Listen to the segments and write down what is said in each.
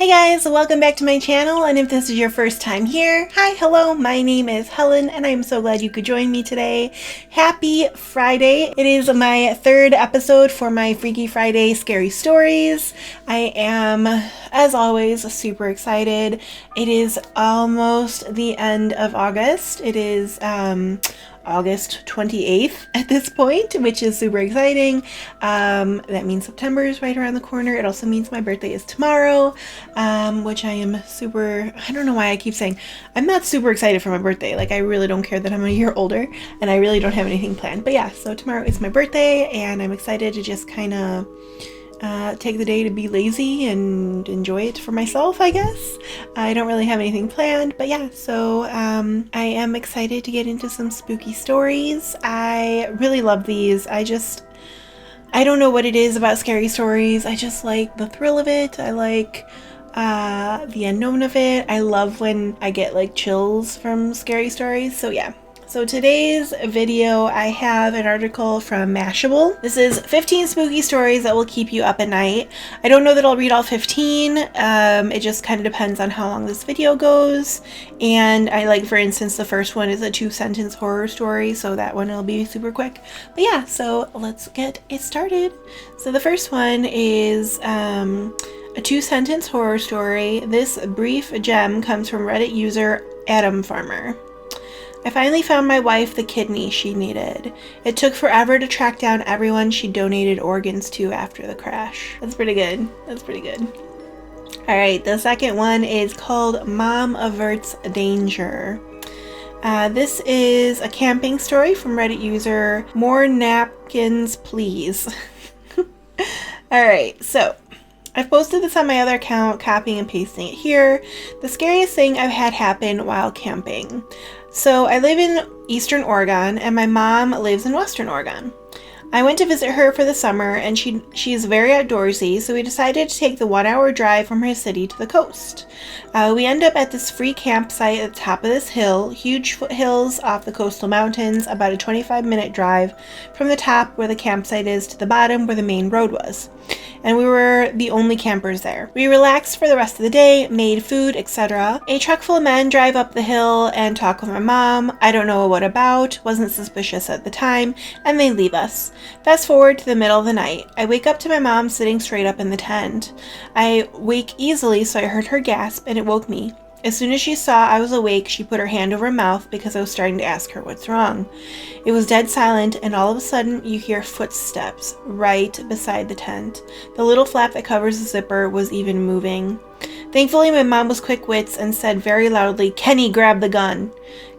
Hey guys, welcome back to my channel, and if this is your first time here, hi, hello, my name is Helen, and I'm so glad you could join me today. Happy Friday. It is my third episode for my Freaky Friday Scary Stories. I am, as always, super excited. It is almost the end of August. It is, August 28th at this point, which is super exciting. That means September is right around the corner. It also means my birthday is tomorrow, which I am I don't know why I keep saying I'm not super excited for my birthday. Like, I really don't care that I'm a year older and I really don't have anything planned. But yeah, so tomorrow is my birthday and I'm excited to just kind of take the day to be lazy and enjoy it for myself, I guess. I don't really have anything planned, but yeah, so I am excited to get into some spooky stories. I really love these. I don't know what it is about scary stories. I just like the thrill of it. I like the unknown of it. I love when I get like chills from scary stories. So yeah. So today's video, I have an article from Mashable. This is 15 spooky stories that will keep you up at night. I don't know that I'll read all 15. It just kind of depends on how long this video goes. And I like, for instance, the first one is a 2-sentence horror story, so that one will be super quick. But yeah, so let's get it started. So the first one is a 2-sentence horror story. This brief gem comes from Reddit user Adam Farmer. I finally found my wife the kidney she needed. It took forever to track down everyone she donated organs to after the crash. That's pretty good. That's pretty good. Alright, the second one is called Mom Averts Danger. This is a camping story from Reddit user More Napkins Please. Alright, so I've posted this on my other account, copying and pasting it here. The scariest thing I've had happen while camping. So I live in Eastern Oregon and my mom lives in Western Oregon. I went to visit her for the summer and she's very outdoorsy, so we decided to take the 1-hour drive from her city to the coast. We end up at this free campsite at the top of this hill, huge foothills off the coastal mountains, about a 25-minute drive from the top where the campsite is to the bottom where the main road was. And we were the only campers there. We relaxed for the rest of the day, made food, etc. A truck full of men drive up the hill and talk with my mom. I don't know what about, wasn't suspicious at the time, and they leave us. Fast forward to the middle of the night. I wake up to my mom sitting straight up in the tent. I wake easily, so I heard her gasp, and it woke me. As soon as she saw I was awake, she put her hand over her mouth because I was starting to ask her what's wrong. It was dead silent, and all of a sudden you hear footsteps right beside the tent. The little flap that covers the zipper was even moving. Thankfully, my mom was quick wits and said very loudly, "Kenny, grab the gun."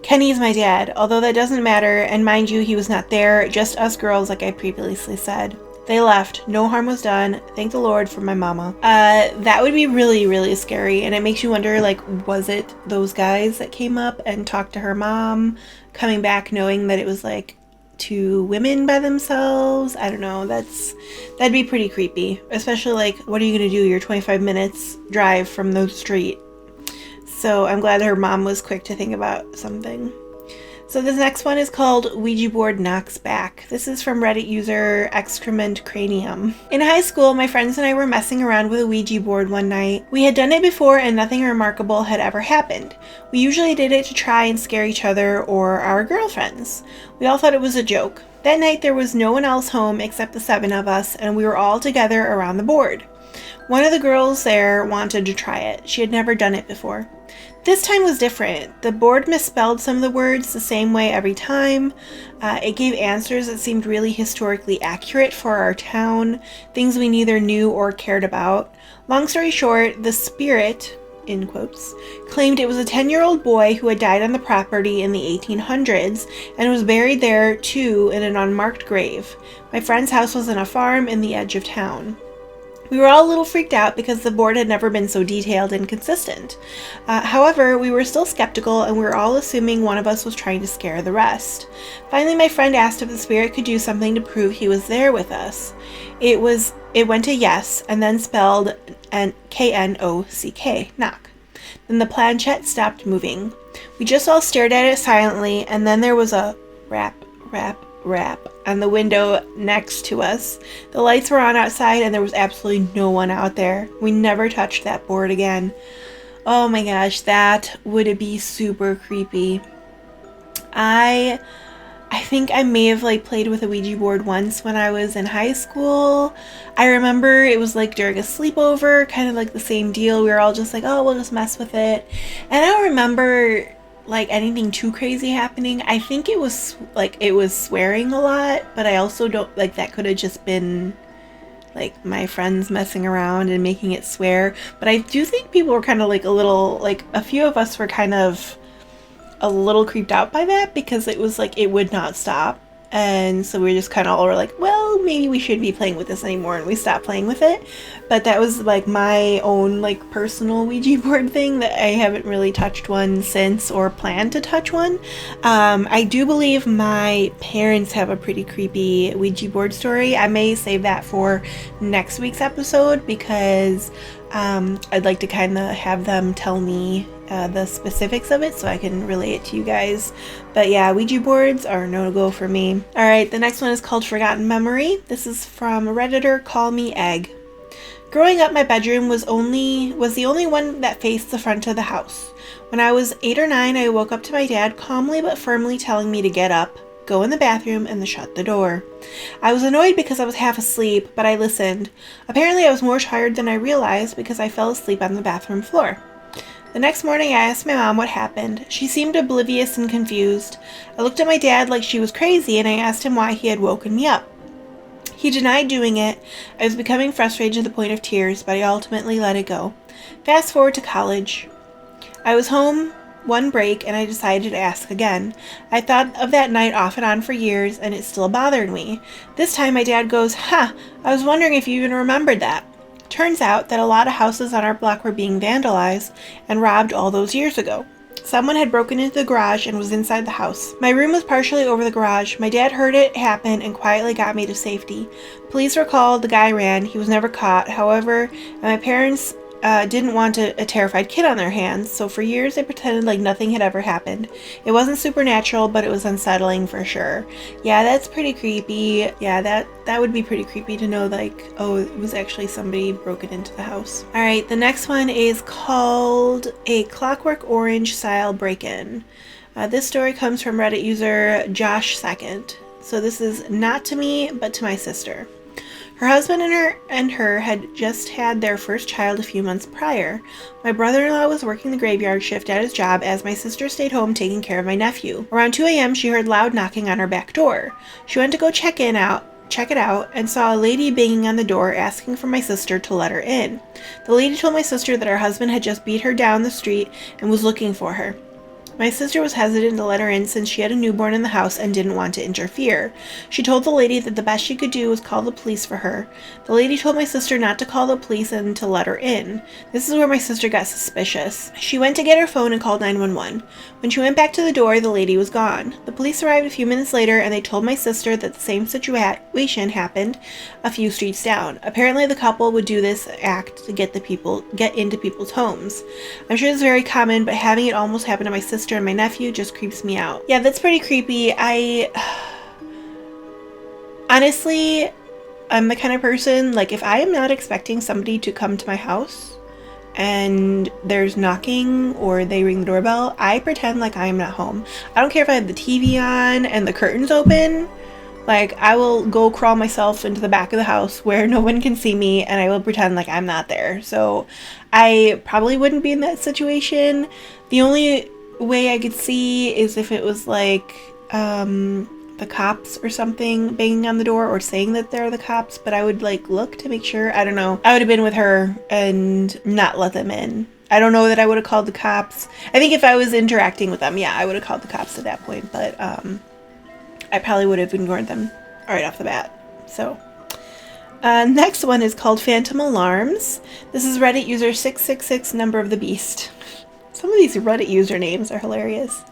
Kenny's my dad, although that doesn't matter, and mind you, he was not there, just us girls like I previously said. They left. No harm was done. Thank the Lord for my mama. That would be really, really scary. And it makes you wonder, like, was it those guys that came up and talked to her mom, coming back knowing that it was, like, 2 women by themselves? I don't know. That'd be pretty creepy. Especially, like, what are you going to do? You're 25 minutes drive from the street. So I'm glad her mom was quick to think about something. So this next one is called Ouija Board Knocks Back. This is from Reddit user Excrement Cranium. In high school, my friends and I were messing around with a Ouija board one night. We had done it before and nothing remarkable had ever happened. We usually did it to try and scare each other or our girlfriends. We all thought it was a joke. That night there was no one else home except the 7 of us, and we were all together around the board. One of the girls there wanted to try it. She had never done it before. This time was different. The board misspelled some of the words the same way every time. It gave answers that seemed really historically accurate for our town, things we neither knew or cared about. Long story short, the spirit, in quotes, claimed it was a 10-year-old boy who had died on the property in the 1800s and was buried there too in an unmarked grave. My friend's house was on a farm in the edge of town. We were all a little freaked out because the board had never been so detailed and consistent. However, we were still skeptical and we were all assuming one of us was trying to scare the rest. Finally, my friend asked if the spirit could do something to prove he was there with us. It went to yes, and then spelled K-N-O-C-K, knock. Then the planchette stopped moving. We just all stared at it silently, and then there was a rap, rap, rap on the window next to us. The lights were on outside and there was absolutely no one out there. We never touched that board again. Oh my gosh, that would be super creepy. I think I may have like played with a Ouija board once when I was in high school. I remember it was like during a sleepover, kind of like the same deal. We were all just like, oh, we'll just mess with it. And I don't remember like anything too crazy happening. I think it was swearing a lot, but I also don't like that could have just been like my friends messing around and making it swear. But I do think people were kind of like a few of us were kind of a little creeped out by that because it was like it would not stop. And so we just kind of all were like, well, maybe we shouldn't be playing with this anymore, and we stopped playing with it. But that was like my own like personal Ouija board thing that I haven't really touched one since or planned to touch one. I do believe my parents have a pretty creepy Ouija board story. I may save that for next week's episode because I'd like to kind of have them tell me the specifics of it so I can relay it to you guys. But yeah, Ouija boards are no-go for me. Alright, the next one is called Forgotten Memory. This is from Redditor Call Me Egg. Growing up, my bedroom was the only one that faced the front of the house. When I was 8 or 9, I woke up to my dad calmly but firmly telling me to get up, go in the bathroom, and then shut the door. I was annoyed because I was half asleep, but I listened. Apparently I was more tired than I realized because I fell asleep on the bathroom floor. The next morning I asked my mom what happened. She seemed oblivious and confused. I looked at my dad like she was crazy and I asked him why he had woken me up. He denied doing it. I was becoming frustrated to the point of tears, but I ultimately let it go. Fast forward to college. I was home one break and I decided to ask again. I thought of that night off and on for years and it still bothered me. This time my dad goes, I was wondering if you even remembered that. Turns out that a lot of houses on our block were being vandalized and robbed all those years ago. Someone had broken into the garage and was inside the house. My room was partially over the garage. My dad heard it happen and quietly got me to safety. Police were called, the guy ran, he was never caught. However, and my parents didn't want a terrified kid on their hands, so for years they pretended like nothing had ever happened. It wasn't supernatural, but it was unsettling for sure. Yeah, that's pretty creepy. Yeah, that would be pretty creepy to know like, oh, it was actually somebody broken into the house. Alright, the next one is called A Clockwork Orange Style Break-In. This story comes from Reddit user Josh Second. So this is not to me, but to my sister. Her husband and her had just had their first child a few months prior. My brother-in-law was working the graveyard shift at his job as my sister stayed home taking care of my nephew. Around 2 a.m. she heard loud knocking on her back door. She went to go check it out and saw a lady banging on the door asking for my sister to let her in. The lady told my sister that her husband had just beat her down the street and was looking for her. My sister was hesitant to let her in since she had a newborn in the house and didn't want to interfere. She told the lady that the best she could do was call the police for her. The lady told my sister not to call the police and to let her in. This is where my sister got suspicious. She went to get her phone and called 911. When she went back to the door, the lady was gone. The police arrived a few minutes later and they told my sister that the same situation happened a few streets down. Apparently the couple would do this act to get into people's homes. I'm sure it's very common, but having it almost happen to my sister and my nephew just creeps me out. Yeah, that's pretty creepy. Honestly, I'm the kind of person, like, if I am not expecting somebody to come to my house and there's knocking or they ring the doorbell, I pretend like I am not home. I don't care if I have the TV on and the curtains open. Like, I will go crawl myself into the back of the house where no one can see me and I will pretend like I'm not there. So I probably wouldn't be in that situation. The only way I could see is if it was like the cops or something banging on the door or saying that they're the cops, but I would like look to make sure. I don't know. I would have been with her and not let them in. I don't know that I would have called the cops. I think if I was interacting with them, yeah, I would have called the cops at that point, but I probably would have ignored them right off the bat. So next one is called Phantom Alarms. This is Reddit user 666 number of the beast. Some of these Reddit usernames are hilarious.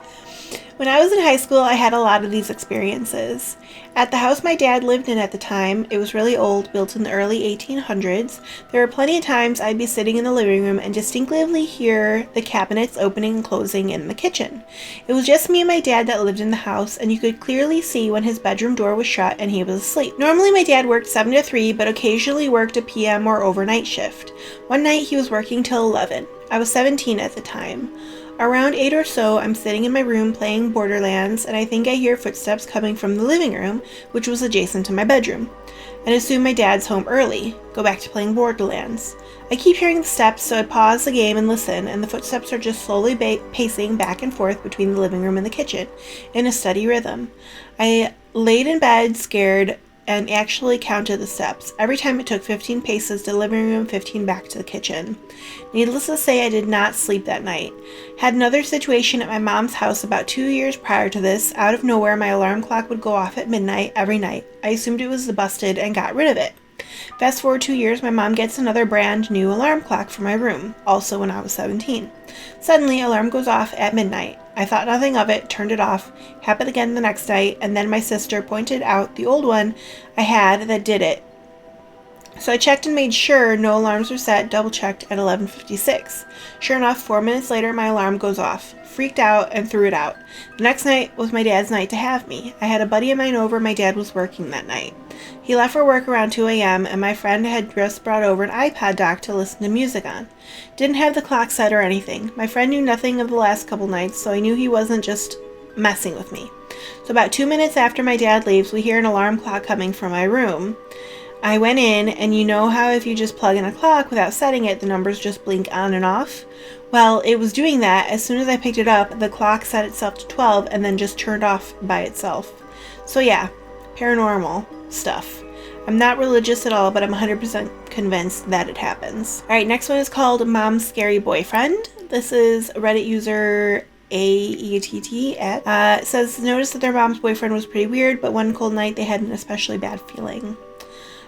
When I was in high school, I had a lot of these experiences. At the house my dad lived in at the time, it was really old, built in the early 1800s, there were plenty of times I'd be sitting in the living room and distinctly hear the cabinets opening and closing in the kitchen. It was just me and my dad that lived in the house, and you could clearly see when his bedroom door was shut and he was asleep. Normally my dad worked 7 to 3, but occasionally worked a PM or overnight shift. One night he was working till 11. I was 17 at the time. Around 8 or so, I'm sitting in my room playing Borderlands, and I think I hear footsteps coming from the living room, which was adjacent to my bedroom, and assume my dad's home early. Go back to playing Borderlands. I keep hearing the steps, so I pause the game and listen, and the footsteps are just slowly pacing back and forth between the living room and the kitchen, in a steady rhythm. I laid in bed, scared, and actually counted the steps. Every time it took 15 paces to the living room, 15 back to the kitchen. Needless to say, I did not sleep that night. Had another situation at my mom's house about 2 years prior to this. Out of nowhere, my alarm clock would go off at midnight every night. I assumed it was busted and got rid of it. Fast forward 2 years, my mom gets another brand new alarm clock for my room, also when I was 17. Suddenly, alarm goes off at midnight. I thought nothing of it, turned it off, happened again the next night, and then my sister pointed out the old one I had that did it. So I checked and made sure no alarms were set, double-checked at 11:56. Sure enough, 4 minutes later, my alarm goes off. Freaked out and threw it out. The next night was my dad's night to have me. I had a buddy of mine over, my dad was working that night. He left for work around 2 a.m., and my friend had just brought over an iPod dock to listen to music on. Didn't have the clock set or anything. My friend knew nothing of the last couple nights, so I knew he wasn't just messing with me. So about 2 minutes after my dad leaves, we hear an alarm clock coming from my room. I went in, and you know how if you just plug in a clock without setting it, the numbers just blink on and off? Well, it was doing that. As soon as I picked it up, the clock set itself to 12 and then just turned off by itself. So yeah, paranormal stuff. I'm not religious at all, but I'm 100% convinced that it happens. Alright, next one is called Mom's Scary Boyfriend. This is Reddit user AETT at says, noticed that their mom's boyfriend was pretty weird, but one cold night they had an especially bad feeling.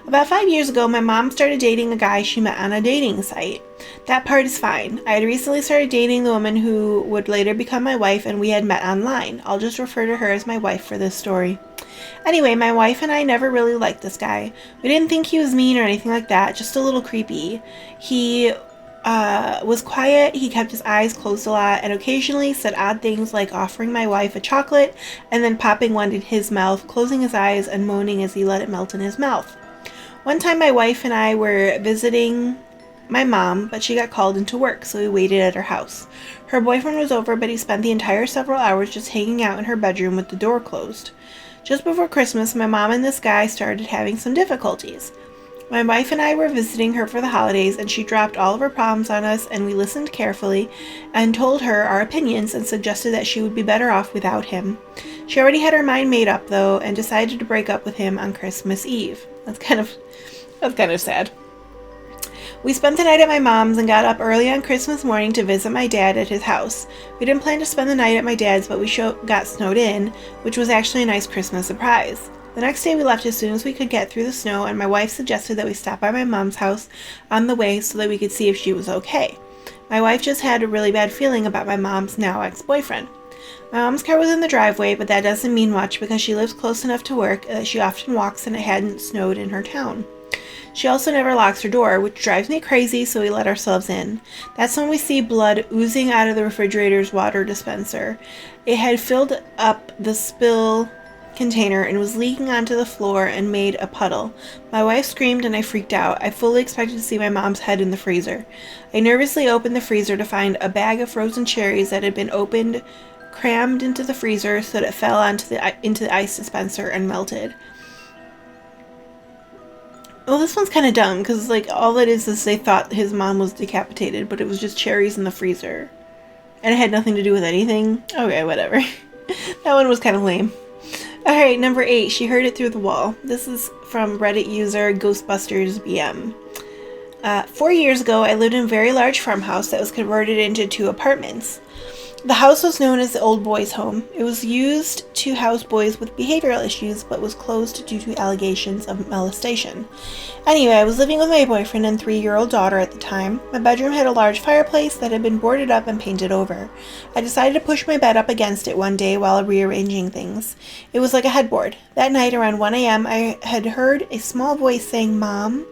About 5 years ago, my mom started dating a guy she met on a dating site. That part is fine. I had recently started dating the woman who would later become my wife, and we had met online. I'll just refer to her as my wife for this story. Anyway, my wife and I never really liked this guy. We didn't think he was mean or anything like that, just a little creepy. He was quiet, he kept his eyes closed a lot, and occasionally said odd things like offering my wife a chocolate and then popping one in his mouth, closing his eyes and moaning as he let it melt in his mouth. One time my wife and I were visiting my mom, but she got called into work, so we waited at her house. Her boyfriend was over, but he spent the entire several hours just hanging out in her bedroom with the door closed. Just before Christmas, my mom and this guy started having some difficulties. My wife and I were visiting her for the holidays, and she dropped all of her problems on us, and we listened carefully and told her our opinions and suggested that she would be better off without him. She already had her mind made up, though, and decided to break up with him on Christmas Eve. That's kind of sad. We spent the night at my mom's and got up early on Christmas morning to visit my dad at his house. We didn't plan to spend the night at my dad's, but we got snowed in, which was actually a nice Christmas surprise. The next day we left as soon as we could get through the snow, and my wife suggested that we stop by my mom's house on the way so that we could see if she was okay. My wife just had a really bad feeling about my mom's now ex-boyfriend. My mom's car was in the driveway, but that doesn't mean much because she lives close enough to work that she often walks and it hadn't snowed in her town. She also never locks her door, which drives me crazy, so we let ourselves in. That's when we see blood oozing out of the refrigerator's water dispenser. It had filled up the spill container and was leaking onto the floor and made a puddle. My wife screamed and I freaked out. I fully expected to see my mom's head in the freezer. I nervously opened the freezer to find a bag of frozen cherries that had been opened, crammed into the freezer so that it fell into the ice dispenser and melted. Well, this one's kind of dumb because all it is they thought his mom was decapitated, but it was just cherries in the freezer. And it had nothing to do with anything. Okay, whatever. That one was kind of lame. Alright, number 8. She heard it through the wall. This is from Reddit user GhostbustersBM. 4 years ago, I lived in a very large farmhouse that was converted into 2 apartments. The house was known as the old boys' home. It was used to house boys with behavioral issues, but was closed due to allegations of molestation. Anyway, I was living with my boyfriend and 3-year-old daughter at the time. My bedroom had a large fireplace that had been boarded up and painted over. I decided to push my bed up against it one day while rearranging things. It was like a headboard. That night around 1 a.m., I had heard a small voice saying, "Mom,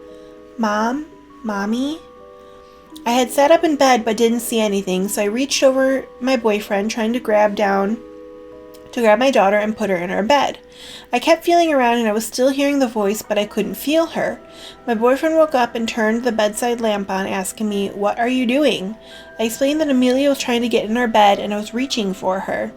Mom, Mommy." I had sat up in bed but didn't see anything, so I reached over my boyfriend, trying to grab my daughter and put her in her bed. I kept feeling around and I was still hearing the voice, but I couldn't feel her. My boyfriend woke up and turned the bedside lamp on, asking me, "What are you doing?" I explained that Amelia was trying to get in our bed and I was reaching for her.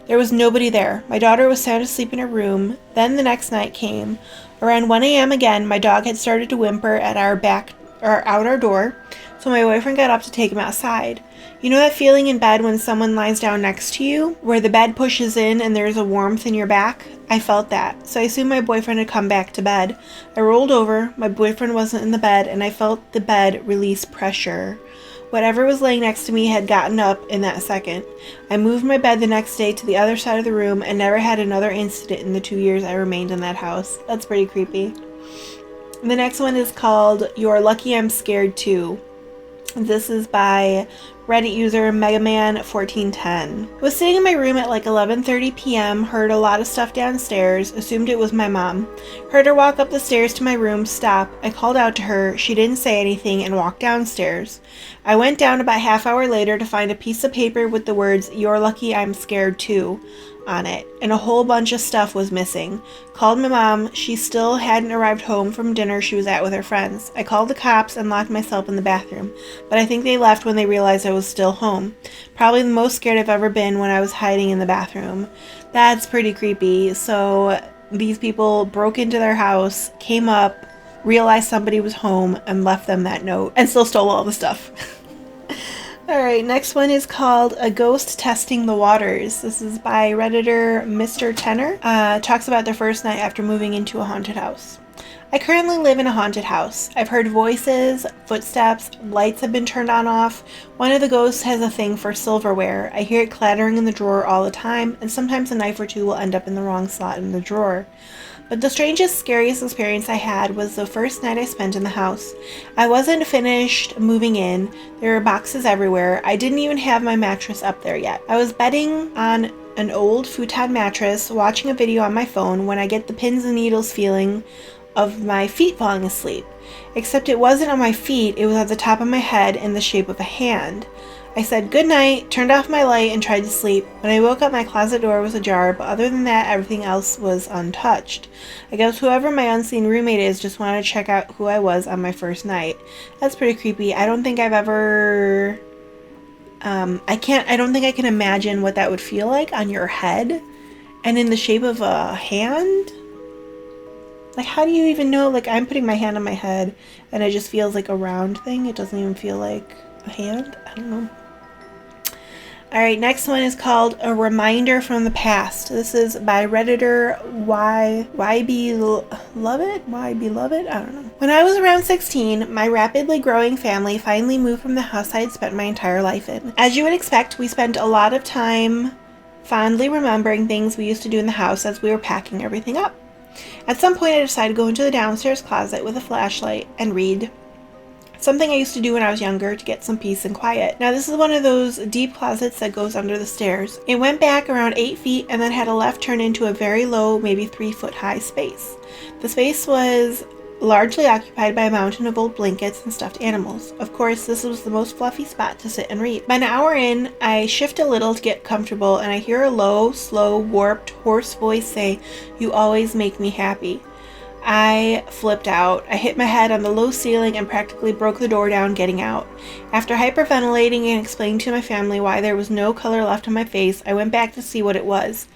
There was nobody there. My daughter was sound asleep in her room. Then the next night came. Around 1 a.m. again, my dog had started to whimper at out our door, so my boyfriend got up to take him outside. You know that feeling in bed when someone lies down next to you, where the bed pushes in and there's a warmth in your back? I felt that, so I assumed my boyfriend had come back to bed. I rolled over, my boyfriend wasn't in the bed, and I felt the bed release pressure. Whatever was laying next to me had gotten up in that second. I moved my bed the next day to the other side of the room and never had another incident in the 2 years I remained in that house. That's pretty creepy. The next one is called Youre Lucky, I'm Scared Too. This is by Reddit user Megaman1410. I was sitting in my room at like 11:30 p.m., heard a lot of stuff downstairs, assumed it was my mom. Heard her walk up the stairs to my room, stop. I called out to her, she didn't say anything, and walked downstairs. I went down about half hour later to find a piece of paper with the words, "Youre Lucky, I'm Scared Too," on it, and a whole bunch of stuff was missing. Called my mom. She still hadn't arrived home from dinner she was at with her friends. I called the cops and locked myself in the bathroom, but I think they left when they realized I was still home. Probably the most scared I've ever been when I was hiding in the bathroom. That's pretty creepy. So these people broke into their house, came up, realized somebody was home, and left them that note, and still stole all the stuff. Alright, next one is called A Ghost Testing the Waters. This is by Redditor Mr. Tenor. Talks about their first night after moving into a haunted house. I currently live in a haunted house. I've heard voices, footsteps, lights have been turned on off. One of the ghosts has a thing for silverware. I hear it clattering in the drawer all the time, and sometimes a knife or two will end up in the wrong slot in the drawer. But the strangest, scariest experience I had was the first night I spent in the house. I wasn't finished moving in. There were boxes everywhere. I didn't even have my mattress up there yet. I was bedding on an old futon mattress, watching a video on my phone, when I get the pins and needles feeling of my feet falling asleep. Except it wasn't on my feet, it was at the top of my head in the shape of a hand. I said good night, turned off my light, and tried to sleep. When I woke up, my closet door was ajar, but other than that, everything else was untouched. I guess whoever my unseen roommate is just wanted to check out who I was on my first night. That's pretty creepy. I don't think I've ever... I don't think I can imagine what that would feel like on your head and in the shape of a hand. Like, how do you even know? Like, I'm putting my hand on my head and it just feels like a round thing. It doesn't even feel like a hand. I don't know. Alright, next one is called A Reminder from the Past. This is by Redditor YBLoveIt? I don't know. When I was around 16, my rapidly growing family finally moved from the house I had spent my entire life in. As you would expect, we spent a lot of time fondly remembering things we used to do in the house as we were packing everything up. At some point, I decided to go into the downstairs closet with a flashlight and read. Something I used to do when I was younger to get some peace and quiet. Now this is one of those deep closets that goes under the stairs. It went back around 8 feet and then had a left turn into a very low, maybe 3 foot high space. The space was largely occupied by a mountain of old blankets and stuffed animals. Of course, this was the most fluffy spot to sit and read. By an hour in, I shift a little to get comfortable and I hear a low, slow, warped, hoarse voice say, "You always make me happy." I flipped out. I hit my head on the low ceiling and practically broke the door down getting out. After hyperventilating and explaining to my family why there was no color left on my face, I went back to see what it was.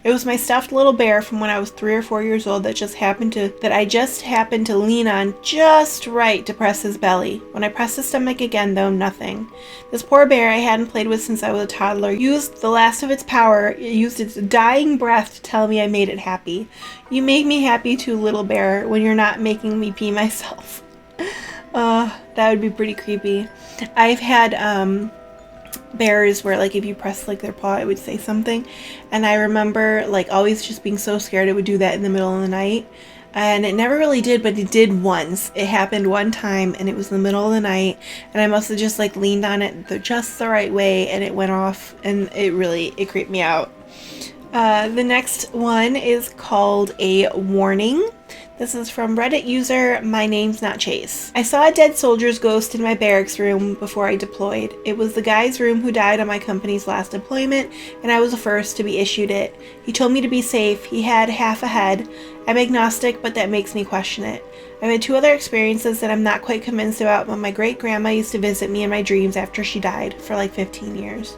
It was my stuffed little bear from when I was 3 or 4 years old that I just happened to lean on just right to press his belly. When I pressed his stomach again, though, nothing. This poor bear I hadn't played with since I was a toddler used the last of its power, used its dying breath to tell me I made it happy. You make me happy too, little bear, when you're not making me pee myself. That would be pretty creepy. I've had bears where like if you press like their paw it would say something, and I remember like always just being so scared it would do that in the middle of the night. And it never really did, but it did once. It happened one time, and it was in the middle of the night, and I must have just like leaned on it just the right way, and it went off, and it creeped me out. The next one is called A Warning. This is from Reddit user My Name's Not Chase. I saw a dead soldier's ghost in my barracks room before I deployed. It was the guy's room who died on my company's last deployment, and I was the first to be issued it. He told me to be safe. He had half a head. I'm agnostic, but that makes me question it. I've had 2 other experiences that I'm not quite convinced about, but my great-grandma used to visit me in my dreams after she died for like 15 years.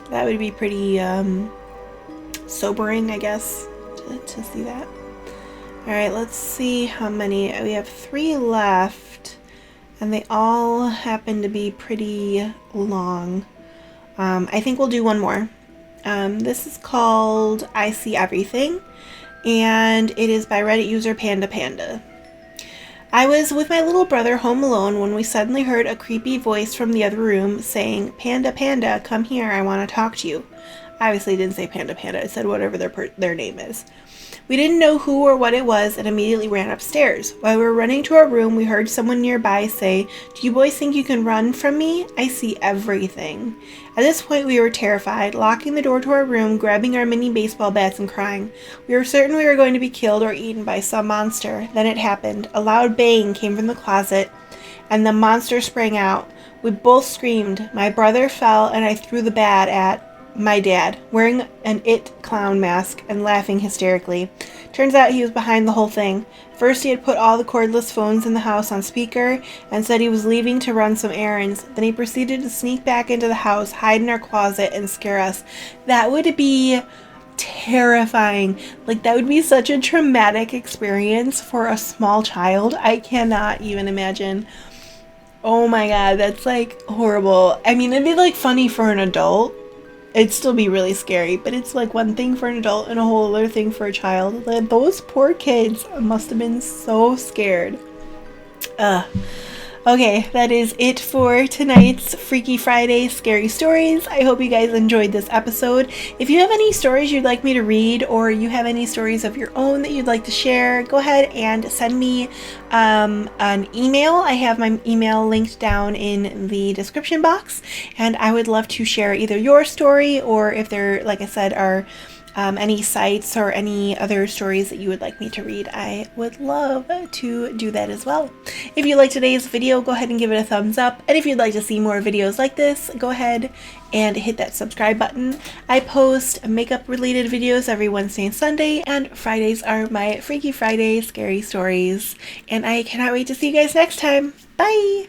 That would be pretty sobering, I guess, to see that. Alright, let's see how many. We have 3 left, and they all happen to be pretty long. I think we'll do one more. This is called I See Everything, and it is by Reddit user Panda Panda. I was with my little brother home alone when we suddenly heard a creepy voice from the other room saying, "Panda Panda, come here, I want to talk to you." Obviously it didn't say Panda Panda, it said whatever their name is. We didn't know who or what it was and immediately ran upstairs. While we were running to our room, we heard someone nearby say, "Do you boys think you can run from me? I see everything." At this point, we were terrified, locking the door to our room, grabbing our mini baseball bats and crying. We were certain we were going to be killed or eaten by some monster. Then it happened. A loud bang came from the closet, and the monster sprang out. We both screamed. My brother fell, and I threw the bat at my dad, wearing an It clown mask and laughing hysterically. Turns out he was behind the whole thing. First, he had put all the cordless phones in the house on speaker and said he was leaving to run some errands. Then he proceeded to sneak back into the house, hide in our closet, and scare us. That would be terrifying. Like, that would be such a traumatic experience for a small child. I cannot even imagine. Oh my god, that's like horrible. I mean, it'd be like funny for an adult. It'd still be really scary, but it's like one thing for an adult and a whole other thing for a child. Like, those poor kids must have been so scared. Okay, that is it for tonight's Freaky Friday Scary Stories. I hope you guys enjoyed this episode. If you have any stories you'd like me to read, or you have any stories of your own that you'd like to share, go ahead and send me an email. I have my email linked down in the description box, and I would love to share either your story, or if there, like I said, are any sites or any other stories that you would like me to read, I would love to do that as well. If you liked today's video, go ahead and give it a thumbs up. And if you'd like to see more videos like this, go ahead and hit that subscribe button. I post makeup related videos every Wednesday and Sunday, and Fridays are my Freaky Friday Scary Stories. And I cannot wait to see you guys next time. Bye!